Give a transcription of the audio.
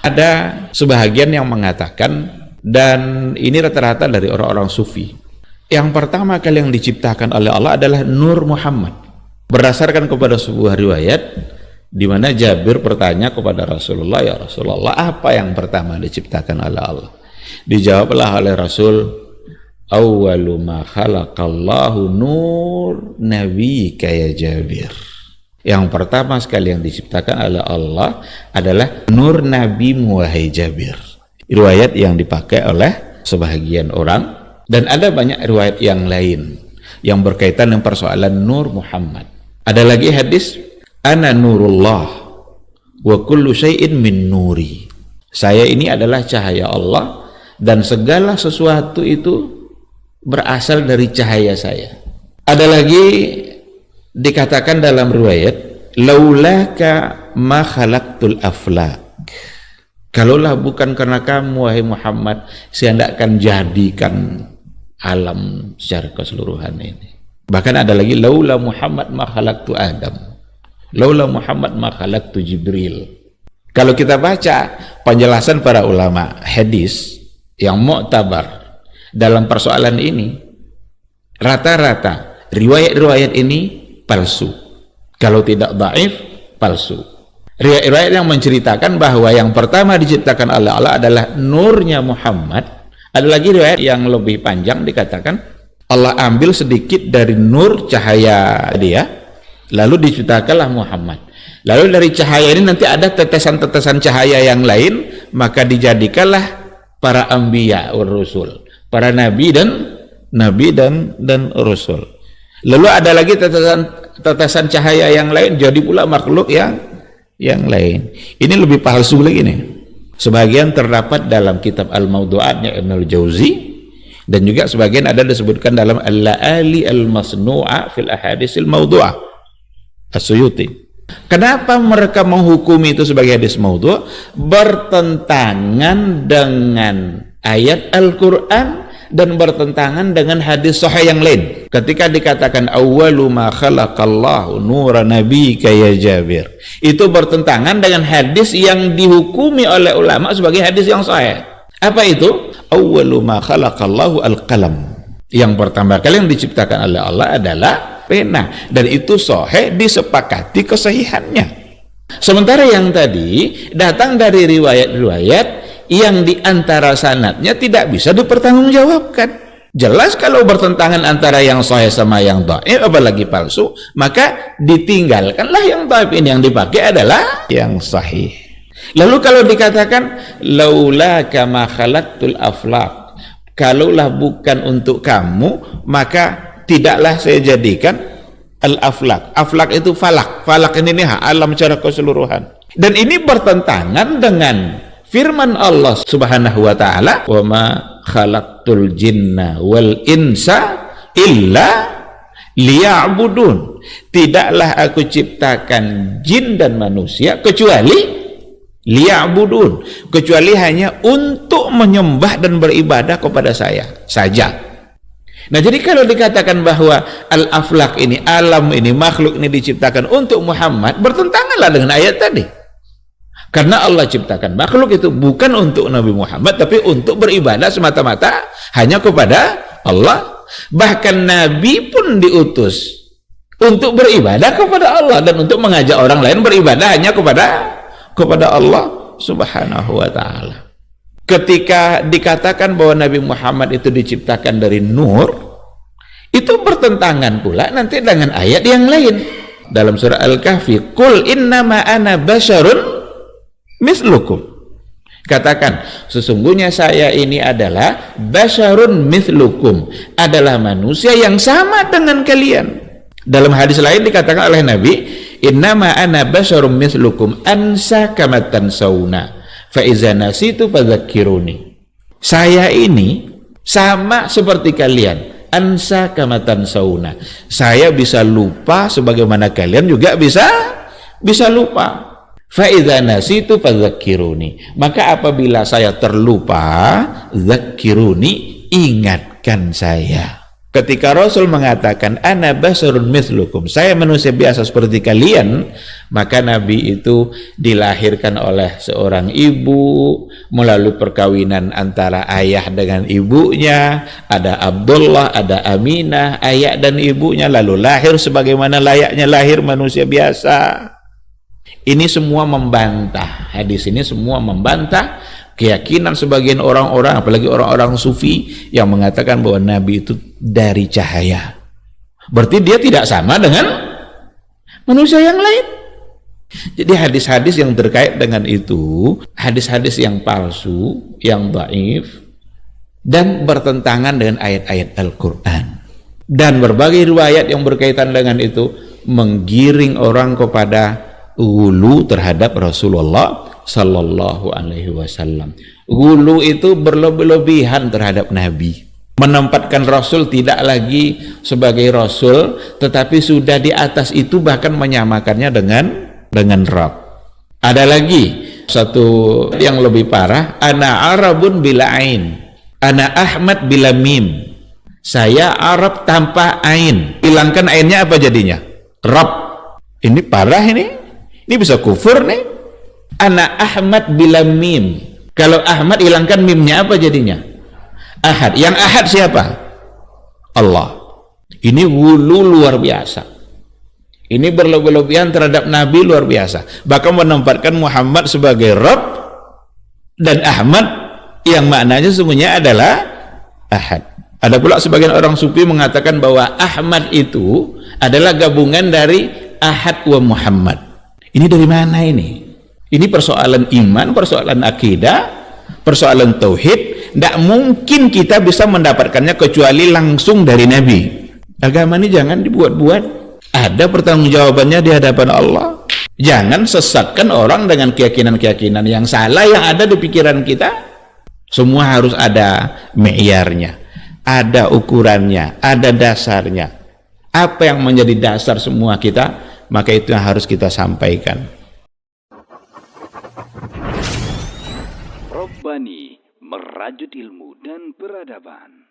Ada sebahagian yang mengatakan, dan ini rata-rata dari orang-orang sufi, yang pertama kali yang diciptakan oleh Allah adalah Nur Muhammad. Berdasarkan kepada sebuah riwayat di mana Jabir bertanya kepada Rasulullah, ya Rasulullah, apa yang pertama diciptakan oleh Allah? Dijawablah oleh Rasul, awwalu ma khalaqallahu nur nabiyyika ya Jabir. Yang pertama sekali yang diciptakan oleh Allah adalah nur Nabi wahai Jabir. Riwayat yang dipakai oleh sebahagian orang, dan ada banyak riwayat yang lain yang berkaitan dengan persoalan Nur Muhammad. Ada lagi hadis, ana nurullah wa kullu syai'in min nuri. Saya ini adalah cahaya Allah dan segala sesuatu itu berasal dari cahaya saya. Ada lagi dikatakan dalam riwayat, laulaka ma khalaqtul aflak. Kalaulah bukan karena kamu wahai Muhammad, saya tidak akan jadikan alam secara keseluruhan ini. Bahkan ada lagi, laula Muhammad ma khalaqtu Adam, laula Muhammad ma khalaqtu Jibril. Kalau kita baca penjelasan para ulama hadis yang mu'tabar dalam persoalan ini, rata-rata riwayat-riwayat ini palsu. Kalau tidak dhaif, palsu. Riwayat yang menceritakan bahwa yang pertama diciptakan oleh Allah adalah nurnya Muhammad. Ada lagi riwayat yang lebih panjang, dikatakan Allah ambil sedikit dari nur cahaya dia, lalu diciptakanlah Muhammad. Lalu dari cahaya ini nanti ada tetesan-tetesan cahaya yang lain, maka dijadikanlah para anbiya wa rusul, para nabi dan rasul. Lalu ada lagi tetesan cahaya yang lain, jadi pula makhluk yang lain. Ini lebih palsu lagi nih. Sebagian terdapat dalam kitab Al-Mawdu'atnya Ibnul Jauzi, dan juga sebagian ada disebutkan dalam Al-La'ali Al-Masnu'a fil Ahadisil Mawdu'ah As-Suyuti. Kenapa mereka menghukumi itu sebagai hadis maudhu'? Bertentangan dengan ayat Al-Quran dan bertentangan dengan hadis sahih yang lain. Ketika dikatakan awwalu ma khalaqallahu nura nabiyyika ya Jabir, itu bertentangan dengan hadis yang dihukumi oleh ulama sebagai hadis yang sahih. Apa itu? Awwalu ma khalaqallahu al-qalam. Yang pertama kali yang diciptakan oleh Allah adalah pena, dan itu sahih, disepakati kesahihannya. Sementara yang tadi datang dari riwayat-riwayat yang diantara sanadnya tidak bisa dipertanggungjawabkan. Jelas kalau bertentangan antara yang sahih sama yang dhaif, apalagi palsu, maka ditinggalkanlah yang dhaif, ini yang dipakai adalah yang sahih. Lalu kalau dikatakan laula kama khalaqtul aflaq, kalaulah bukan untuk kamu, maka tidaklah saya jadikan al-aflak. Aflak itu falak. Falak ini alam secara keseluruhan. Dan ini bertentangan dengan firman Allah Subhanahu wa taala, "Wa ma khalaqtul jinna wal insa illa liya'budun." Tidaklah aku ciptakan jin dan manusia kecuali liya'budun, kecuali hanya untuk menyembah dan beribadah kepada saya saja. Nah, jadi kalau dikatakan bahwa al-aflak ini, alam ini, makhluk ini diciptakan untuk Muhammad, bertentanganlah dengan ayat tadi. Karena Allah ciptakan makhluk itu bukan untuk Nabi Muhammad, tapi untuk beribadah semata-mata hanya kepada Allah. Bahkan Nabi pun diutus untuk beribadah kepada Allah dan untuk mengajak orang lain beribadah hanya kepada Allah Subhanahu wa ta'ala. Ketika dikatakan bahwa Nabi Muhammad itu diciptakan dari nur, itu bertentangan pula nanti dengan ayat yang lain dalam surah Al-Kahfi, qul innama ana basyarun mislukum. Katakan, sesungguhnya saya ini adalah basyarun mislukum, adalah manusia yang sama dengan kalian. Dalam hadis lain dikatakan oleh Nabi, innama ana basyarun mislukum ansa kama tansawna fa iza nasitu fadzakiruni. Saya ini sama seperti kalian, ansa kama tansawna. Saya bisa lupa sebagaimana kalian juga bisa lupa. Fa iza nasitu fadzakiruni. Maka apabila saya terlupa, dzakiruni, ingatkan saya. Ketika Rasul mengatakan ana basarun mithlukum, saya manusia biasa seperti kalian, maka Nabi itu dilahirkan oleh seorang ibu melalui perkawinan antara ayah dengan ibunya, ada Abdullah, ada Aminah, ayah dan ibunya, lalu lahir sebagaimana layaknya lahir manusia biasa. Ini semua membantah, hadis ini semua membantah keyakinan sebagian orang-orang, apalagi orang-orang sufi yang mengatakan bahwa Nabi itu dari cahaya. Berarti dia tidak sama dengan manusia yang lain. Jadi hadis-hadis yang terkait dengan itu, hadis-hadis yang palsu, yang dhaif, dan bertentangan dengan ayat-ayat Al-Quran. Dan berbagai riwayat yang berkaitan dengan itu menggiring orang kepada ghulu terhadap Rasulullah Sallallahu Alaihi Wasallam. Ghulu itu berlebih-lebihan terhadap Nabi, menempatkan Rasul tidak lagi sebagai Rasul, tetapi sudah di atas itu, bahkan menyamakannya dengan Rabb. Ada lagi satu yang lebih parah, ana Arabun bila ain, ana Ahmad bila mim. Saya Arab tanpa ain, hilangkan ainnya apa jadinya? Rabb. Ini parah ini bisa kufur nih. Ana Ahmad bila mim. Kalau Ahmad hilangkan mimnya apa jadinya? Ahad. Yang ahad siapa? Allah. Ini wulu luar biasa. Ini berlebih-lebihan terhadap Nabi luar biasa. Bahkan menempatkan Muhammad sebagai Rabb dan Ahmad yang maknanya semuanya adalah ahad. Ada pula sebagian orang sufi mengatakan bahwa Ahmad itu adalah gabungan dari Ahad wa Muhammad. Ini dari mana ini? Ini persoalan iman, persoalan akidah, persoalan tauhid. Tidak mungkin kita bisa mendapatkannya kecuali langsung dari Nabi. Agama ini jangan dibuat-buat. Ada pertanggungjawabannya di hadapan Allah. Jangan sesatkan orang dengan keyakinan-keyakinan yang salah yang ada di pikiran kita. Semua harus ada mi'yarnya, ada ukurannya, ada dasarnya. Apa yang menjadi dasar semua kita, maka itu yang harus kita sampaikan. Robbani, merajut ilmu dan peradaban.